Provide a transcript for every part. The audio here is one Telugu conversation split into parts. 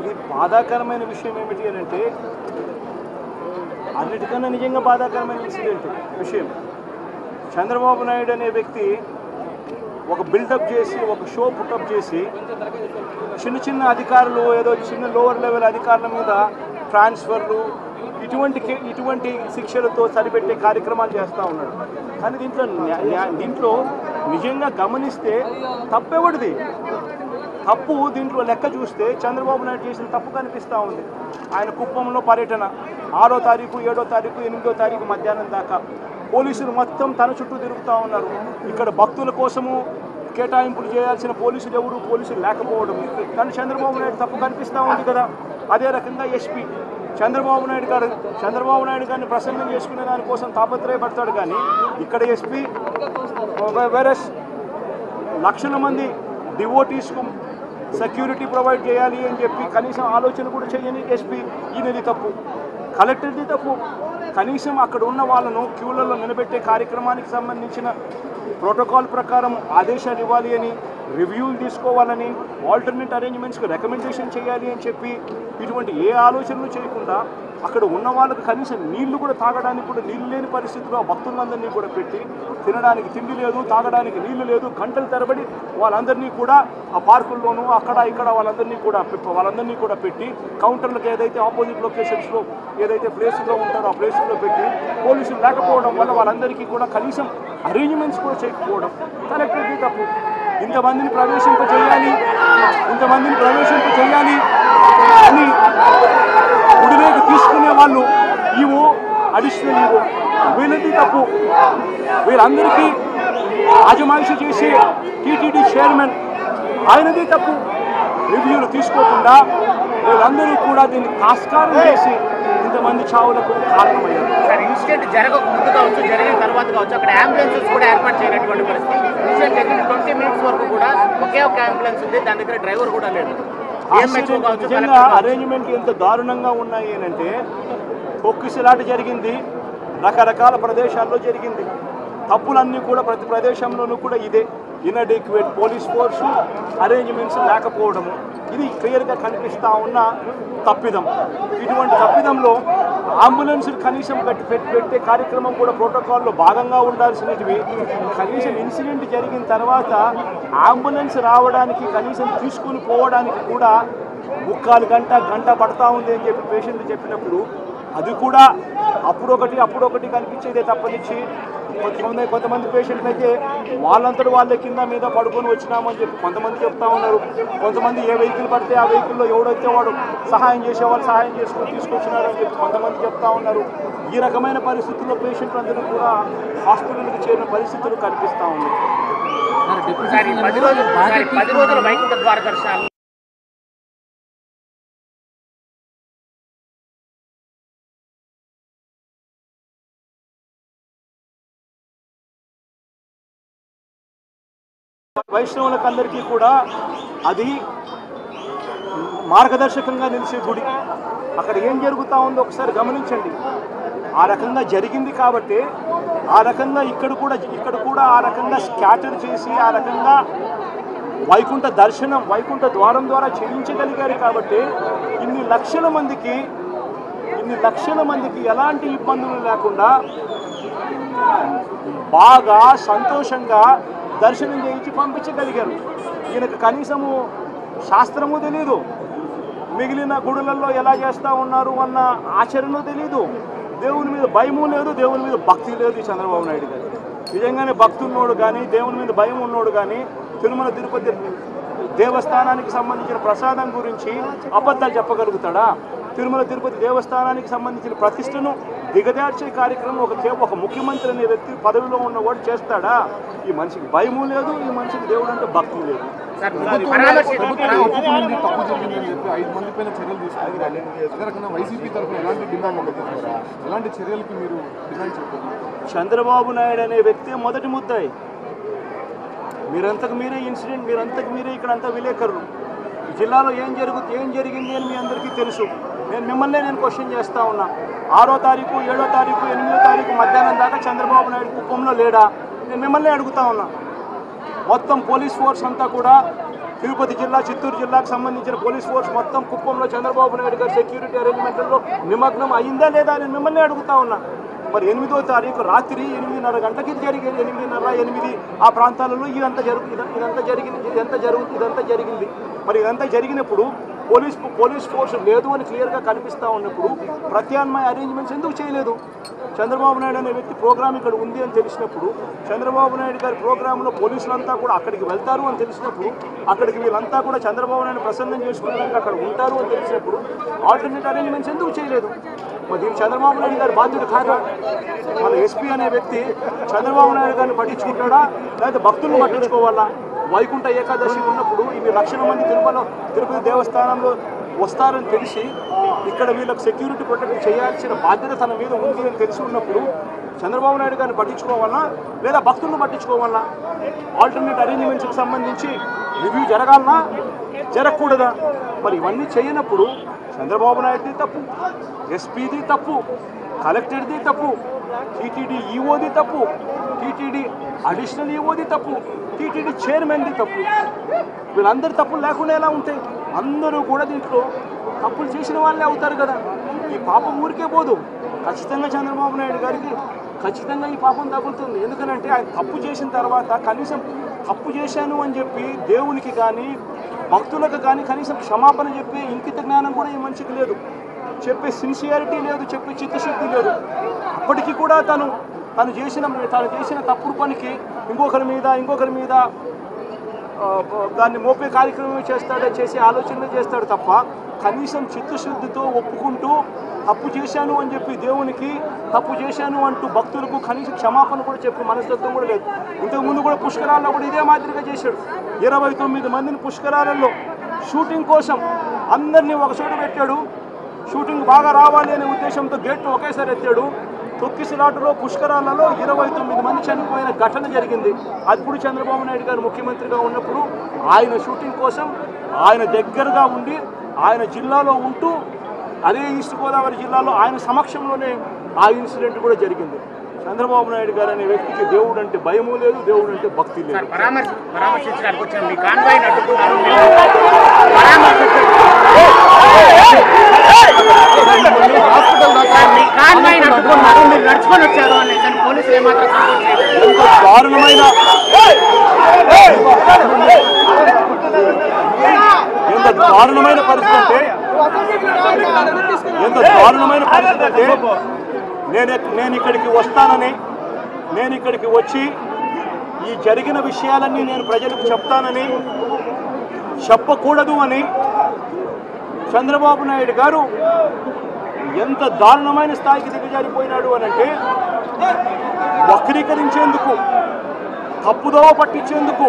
ఇది బాధాకరమైన విషయం ఏమిటి అని అంటే, అన్నిటికన్నా నిజంగా బాధాకరమైన విషయం చంద్రబాబు నాయుడు అనే వ్యక్తి ఒక బిల్డప్ చేసి, ఒక షో పుట్టప్ చేసి, చిన్న అధికారులు, ఏదో చిన్న లోవర్ లెవెల్ అధికారుల మీద ట్రాన్స్ఫర్లు, ఇటువంటి శిక్షలతో సరిపెట్టే కార్యక్రమాలు చేస్తూ ఉన్నాడు. కానీ దీంట్లో నిజంగా గమనిస్తే తప్పెవడిది? తప్పు దీంట్లో లెక్క చూస్తే చంద్రబాబు నాయుడు చేసిన తప్పు కనిపిస్తూ ఉంది. ఆయన కుప్పంలో పర్యటన 6వ తారీఖు, 7వ తారీఖు, 8వ తారీఖు మధ్యాహ్నం దాకా పోలీసులు మొత్తం తన చుట్టూ తిరుగుతూ ఉన్నారు. ఇక్కడ భక్తుల కోసము కేటాయింపులు చేయాల్సిన పోలీసులు లేకపోవడం, కానీ చంద్రబాబు నాయుడు తప్పు కనిపిస్తూ ఉంది కదా. అదే రకంగా ఎస్పీ చంద్రబాబు నాయుడు గారిని ప్రసన్నం చేసుకునే దానికోసం తాపత్రయపడతాడు. కానీ ఇక్కడ ఎస్పీ వైరస్ లక్షల మంది డివోటీస్కు సెక్యూరిటీ ప్రొవైడ్ చేయాలి అని చెప్పి కనీసం ఆలోచన కూడా చేయని ఎస్పీ, ఈయనది తప్పు, కలెక్టర్ది తప్పు. కనీసం అక్కడ ఉన్న వాళ్ళను క్యూలలో నిలబెట్టే కార్యక్రమానికి సంబంధించిన ప్రోటోకాల్ ప్రకారం ఆదేశాలు ఇవ్వాలి అని, రివ్యూలు తీసుకోవాలని, ఆల్టర్నేట్ అరేంజ్మెంట్స్కి రికమెండేషన్ చేయాలి అని చెప్పి ఇటువంటి ఏ ఆలోచనలు చేయకుండా అక్కడ ఉన్న వాళ్ళకి కనీసం నీళ్లు కూడా తాగడానికి కూడా నీళ్ళు లేని పరిస్థితిలో భక్తులందరినీ కూడా పెట్టి, తినడానికి తిండి లేదు, తాగడానికి నీళ్లు లేదు, గంటల తరబడి వాళ్ళందరినీ కూడా ఆ పార్కుల్లోనూ అక్కడ ఇక్కడ వాళ్ళందరినీ కూడా పెట్టి కౌంటర్లకు ఏదైతే ఆపోజిట్ లొకేషన్స్లో ఏదైతే ప్లేసుల్లో ఉంటారో ఆ ప్లేసుల్లో పెట్టి పోలీసులు లేకపోవడం వల్ల వాళ్ళందరికీ కూడా కనీసం అరేంజ్మెంట్స్ కూడా చేయకపోవడం కలెక్టర్కి తప్పు. ఇంతమందిని ప్రవేశింపజేయాలి అని గుడిలోకి తీసుకునే వాళ్ళు ఈవో, అడిషనల్ ఈవో, వీళ్ళది తప్పు. వీళ్ళందరికీ అజమాయిషి చేసే టీటీడీ చైర్మన్ ఆయనది తప్పు. రివ్యూలు తీసుకోకుండా వీళ్ళందరూ కూడా దీన్ని కాస్కారం చేసి ఇంతమంది చావులకు కారణమయ్యారు. సార్, ఇన్సిడెంట్ జరగక ముందు కావచ్చు, జరిగిన తర్వాత కావచ్చు, అక్కడ అంబులెన్సెస్ కూడా ఏర్పాటు చేయనటువంటి పరిస్థితి. ఇన్సిడెంట్ జరిగిన 20 minutes వరకు కూడా ఒకే ఒక అంబులెన్స్ ఉంది, దాని దగ్గర డ్రైవర్ కూడా లేదు. నిజంగా అరేంజ్మెంట్ ఎంత దారుణంగా ఉన్నాయి అంటే, తొక్కిసలాట జరిగింది, రకరకాల ప్రదేశాల్లో జరిగింది. తప్పులన్నీ కూడా ప్రతి ప్రదేశంలోనూ కూడా ఇదే, ఇన్అడెక్వేట్ పోలీస్ ఫోర్సు, అరేంజ్మెంట్స్ లేకపోవడము, ఇది క్లియర్గా కనిపిస్తూ ఉన్న తప్పిదం. ఇటువంటి తప్పిదంలో అంబులెన్స్ కనీసం పెట్టే కార్యక్రమం కూడా ప్రోటోకాల్లో భాగంగా ఉండాల్సినవి. కనీసం ఇన్సిడెంట్ జరిగిన తర్వాత అంబులెన్స్ రావడానికి, కనీసం తీసుకుని పోవడానికి కూడా 3/4 గంట పడతా ఉంది అని చెప్పి పేషెంట్లు చెప్పినప్పుడు, అది కూడా అప్పుడొకటి కనిపించేదే తప్పనిచ్చి కొంతమంది పేషెంట్లు అయితే వాళ్ళంతటి వాళ్ళ కింద మీద పడుకొని వచ్చినామని చెప్పి కొంతమంది చెప్తా ఉన్నారు. కొంతమంది ఏ వెహికల్ పడితే ఆ వెహికల్లో ఎవడైతే వాడు సహాయం చేసేవాళ్ళు సహాయం చేసుకుని తీసుకొచ్చినారని చెప్పి కొంతమంది చెప్తా ఉన్నారు. ఈ రకమైన పరిస్థితుల్లో పేషెంట్లు అందరూ కూడా హాస్పిటల్కి చేరిన పరిస్థితులు కనిపిస్తూ ఉన్నాయి. వైష్ణవులకు అందరికీ కూడా అది మార్గదర్శకంగా నిలిచే గుడి. అక్కడ ఏం జరుగుతూ ఉందో ఒకసారి గమనించండి. ఆ రకంగా జరిగింది కాబట్టి ఆ రకంగా ఇక్కడ కూడా ఆ రకంగా స్కాటర్ చేసి ఆ రకంగా వైకుంఠ దర్శనం, వైకుంఠ ద్వారం ద్వారా చేయించగలిగారు కాబట్టి ఇన్ని లక్షల మందికి ఎలాంటి ఇబ్బందులు లేకుండా బాగా సంతోషంగా దర్శనం చేయించి పంపించగలిగారు. ఈయనకు కనీసము శాస్త్రము తెలీదు, మిగిలిన గుడులలో ఎలా చేస్తూ ఉన్నారు అన్న ఆచరణ తెలీదు, దేవుని మీద భయము లేదు, దేవుని మీద భక్తి లేదు చంద్రబాబు నాయుడు గారు. నిజంగానే భక్తి ఉన్నోడు కానీ, దేవుని మీద భయం ఉన్నోడు కానీ తిరుమల తిరుపతి దేవస్థానానికి సంబంధించిన ప్రసాదం గురించి అబద్ధాలు చెప్పగలుగుతాడా? తిరుమల తిరుపతి దేవస్థానానికి సంబంధించిన ప్రతిష్టను దిగజార్చే కార్యక్రమం ఒక ముఖ్యమంత్రి అనే వ్యక్తి పదవిలో ఉన్నవాడు చేస్తాడా? ఈ మనిషికి భయము లేదు, ఈ మనిషికి దేవుడు అంటే భక్తి లేదు. తప్పు జరిగిందని చెప్పి 5 మంది పైన చర్యలు తీసుకుంటారు. అదే రకంగా వైసీపీ తరఫున ఎలాంటి డిమాండ్, ఎలాంటి చర్యలకి మీరు డిమాండ్ చెప్తారు? చంద్రబాబు నాయుడు అనే వ్యక్తి మొదటి ముద్దాయి. మీరంతకు మీరే ఇక్కడంతా విలేకరులు. ఈ జిల్లాలో ఏం జరిగింది అని మీ అందరికీ తెలుసు. మిమ్మల్నే క్వశ్చన్ చేస్తూ ఉన్నా. 6వ తారీఖు, 7వ తారీఖు, 8వ తారీఖు మధ్యాహ్నం దాకా చంద్రబాబు నాయుడు కుప్పంలో లేడా? నేను మిమ్మల్ని అడుగుతా ఉన్నా. మొత్తం పోలీస్ ఫోర్స్ అంతా కూడా తిరుపతి జిల్లా, చిత్తూరు జిల్లాకు సంబంధించిన పోలీస్ ఫోర్స్ మొత్తం కుప్పంలో చంద్రబాబు నాయుడు గారి సెక్యూరిటీ అరేంజ్మెంట్లలో నిమగ్నం అయిందా లేదా అని మిమ్మల్ని అడుగుతా ఉన్నా. మరి 8వ తారీఖు రాత్రి 8:30 గంటలకి జరిగింది. 8:30, 8 ఆ ప్రాంతాలలో ఇదంతా జరిగింది. మరి ఇదంతా జరిగినప్పుడు పోలీస్ ఫోర్స్ లేదు అని క్లియర్గా కనిపిస్తూ ఉన్నప్పుడు ప్రత్యామ్నాయ అరేంజ్మెంట్స్ ఎందుకు చేయలేదు? చంద్రబాబు నాయుడు అనే వ్యక్తి ప్రోగ్రామ్ ఇక్కడ ఉంది అని తెలిసినప్పుడు, చంద్రబాబు నాయుడు గారి ప్రోగ్రాంలో పోలీసులంతా కూడా అక్కడికి వెళ్తారు అని తెలిసినప్పుడు, అక్కడికి వీళ్ళంతా కూడా చంద్రబాబు నాయుడు ప్రసన్నం చేసుకోవడానికి అక్కడ ఉంటారు అని తెలిసినప్పుడు ఆల్టర్నేట్ అరేంజ్మెంట్స్ ఎందుకు చేయలేదు? మరి దీనికి చంద్రబాబు నాయుడు గారి బాధ్యత కాదా? మన ఎస్పీ అనే వ్యక్తి చంద్రబాబు నాయుడు గారిని పట్టించుకుంటాడా, లేకపోతే భక్తులను పట్టించుకోవాలా? వైకుంఠ ఏకాదశి ఉన్నప్పుడు ఇవి లక్షల మంది తిరుపతి దేవస్థానంలో వస్తారని తెలిసి ఇక్కడ వీళ్ళకి సెక్యూరిటీ ప్రొటెక్ట్ చేయాల్సిన బాధ్యత తన మీద ఉంది అని తెలిసి ఉన్నప్పుడు చంద్రబాబు నాయుడు గారిని పట్టించుకోవాలా లేదా భక్తులను పట్టించుకోవాలా? ఆల్టర్నేట్ అరేంజ్మెంట్స్కి సంబంధించి రివ్యూ జరగాలనా, జరగకూడదా? మరి ఇవన్నీ చేయనప్పుడు చంద్రబాబు నాయుడుది తప్పు, ఎస్పీది తప్పు, కలెక్టర్ది తప్పు, టీటీడీ ఈఓది తప్పు, టీటీడీ అడిషనల్ ఈఓది తప్పు, టీటీడీ చైర్మన్ది తప్పు. వీళ్ళందరి తప్పులు లేకుండా ఎలా ఉంటాయి? అందరూ కూడా దీంట్లో తప్పులు చేసిన వాళ్ళే అవుతారు కదా. ఈ పాపం ఊరికే పోదు. ఖచ్చితంగా చంద్రబాబు నాయుడు గారికి ఖచ్చితంగా ఈ పాపం తగులుతుంది. ఎందుకనంటే ఆయన తప్పు చేసిన తర్వాత కనీసం తప్పు చేశాను అని చెప్పి దేవునికి కానీ భక్తులకు కానీ కనీసం క్షమాపణ చెప్పే ఇంకిత జ్ఞానం కూడా ఈ మనిషికి లేదు, చెప్పే సిన్సియారిటీ లేదు, చెప్పే చిత్తశుద్ధి లేదు. అప్పటికి కూడా తను చేసిన తప్పుడు పనికి ఇంకొకరి మీద దాన్ని మోపే కార్యక్రమం చేసే ఆలోచనలు చేస్తాడు తప్ప కనీసం చిత్తశుద్ధితో ఒప్పుకుంటూ తప్పు చేశాను అని చెప్పి దేవునికి తప్పు చేశాను అంటూ భక్తులకు కనీసం క్షమాపణ కూడా చెప్పే మనస్తత్వం కూడా లేదు. ఇంతకుముందు కూడా పుష్కరాల్లో కూడా ఇదే మాదిరిగా చేశాడు. 29 మందిని పుష్కరాలలో షూటింగ్ కోసం అందరినీ ఒక చోట పెట్టాడు. షూటింగ్ బాగా రావాలి అనే ఉద్దేశంతో గేట్లు ఒకేసారి ఎత్తాడు. తొక్కిసలాటలో పుష్కరాలలో 29 మంది చనిపోయిన ఘటన జరిగింది. అప్పుడు చంద్రబాబు నాయుడు గారు ముఖ్యమంత్రిగా ఉన్నప్పుడు ఆయన షూటింగ్ కోసం ఆయన దగ్గరగా ఉండి ఆయన జిల్లాలో ఉంటూ అదే ఈస్ట్ గోదావరి జిల్లాలో ఆయన సమక్షంలోనే ఆ ఇన్సిడెంట్ కూడా జరిగింది. చంద్రబాబు నాయుడు గారు అనే వ్యక్తికి దేవుడు అంటే భయము లేదు, దేవుడు అంటే భక్తి లేదు. పరామర్శించడానికి వచ్చిన మీ కాన్వాయ్ నడుచుకొని వచ్చారు అని పోలీసులు ఏమాత్రం ఎంత దారుణమైన పరిస్థితి అంటే నేను ఇక్కడికి వస్తానని, నేను ఇక్కడికి వచ్చి ఈ జరిగిన విషయాలన్నీ నేను ప్రజలకు చెప్తానని చెప్పకూడదు అని చంద్రబాబు నాయుడు గారు ఎంత దారుణమైన స్థాయికి దిగజారిపోయినాడు అనంటే వక్రీకరించేందుకు, తప్పుదోవ పట్టించేందుకు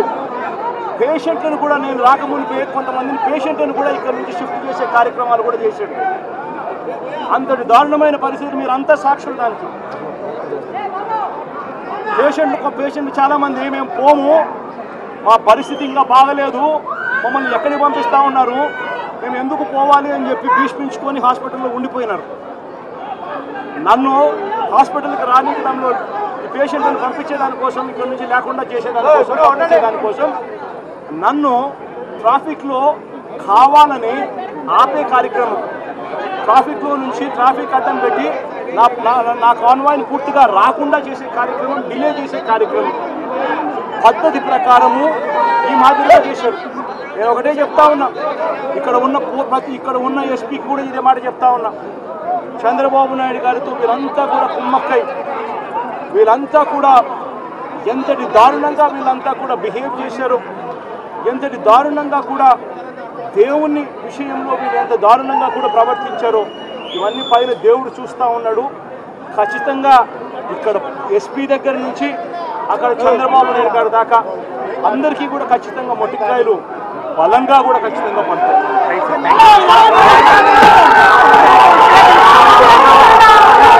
పేషెంట్లను కూడా నేను రాకమునిపే కొంతమందిని పేషెంట్లను కూడా ఇక్కడ నుంచి షిఫ్ట్ చేసే కార్యక్రమాలు కూడా చేశాడు. అంతటి దారుణమైన పరిస్థితి మీరు అంతా సాక్షులు. దానికి పేషెంట్లు చాలామంది మేము పోము, మా పరిస్థితి ఇంకా బాగలేదు, మమ్మల్ని ఎక్కడికి పంపిస్తూ ఉన్నారు, మేము ఎందుకు పోవాలి అని చెప్పి భీష్మించుకొని హాస్పిటల్లో ఉండిపోయినారు. నన్ను హాస్పిటల్కి రానివ్వడంలో ఈ పేషెంట్లను పంపించేదానికోసం, ఇక్కడ నుంచి లేకుండా చేసేదానికోసం నన్ను ట్రాఫిక్లో కావాలని ఆపే కార్యక్రమం, ట్రాఫిక్లో నుంచి ట్రాఫిక్ అడ్డం పెట్టి నా కాన్వాయ్ని పూర్తిగా రాకుండా చేసే కార్యక్రమం, డిలే చేసే కార్యక్రమం పద్ధతి ప్రకారము ఈ మాదిరిగా చేశారు. నేను ఒకటే చెప్తా ఉన్నా, ఇక్కడ ఉన్న ఎస్పీకి కూడా ఇదే మాట చెప్తా ఉన్నా. చంద్రబాబు నాయుడు గారితో వీళ్ళంతా కూడా కుమ్మక్కై వీళ్ళంతా కూడా ఎంతటి దారుణంగా వీళ్ళంతా కూడా బిహేవ్ చేశారు, ఎంతటి దారుణంగా కూడా దేవుని విషయంలో వీళ్ళు ఎంత దారుణంగా కూడా ప్రవర్తించారో ఇవన్నీ పైన దేవుడు చూస్తూ ఉన్నాడు. ఖచ్చితంగా ఇక్కడ ఎస్పీ దగ్గర నుంచి అక్కడ చంద్రబాబు నాయుడు గారి దాకా అందరికీ కూడా ఖచ్చితంగా మొట్టికాయలు బలంగా కూడా ఖచ్చితంగా పడతాయి.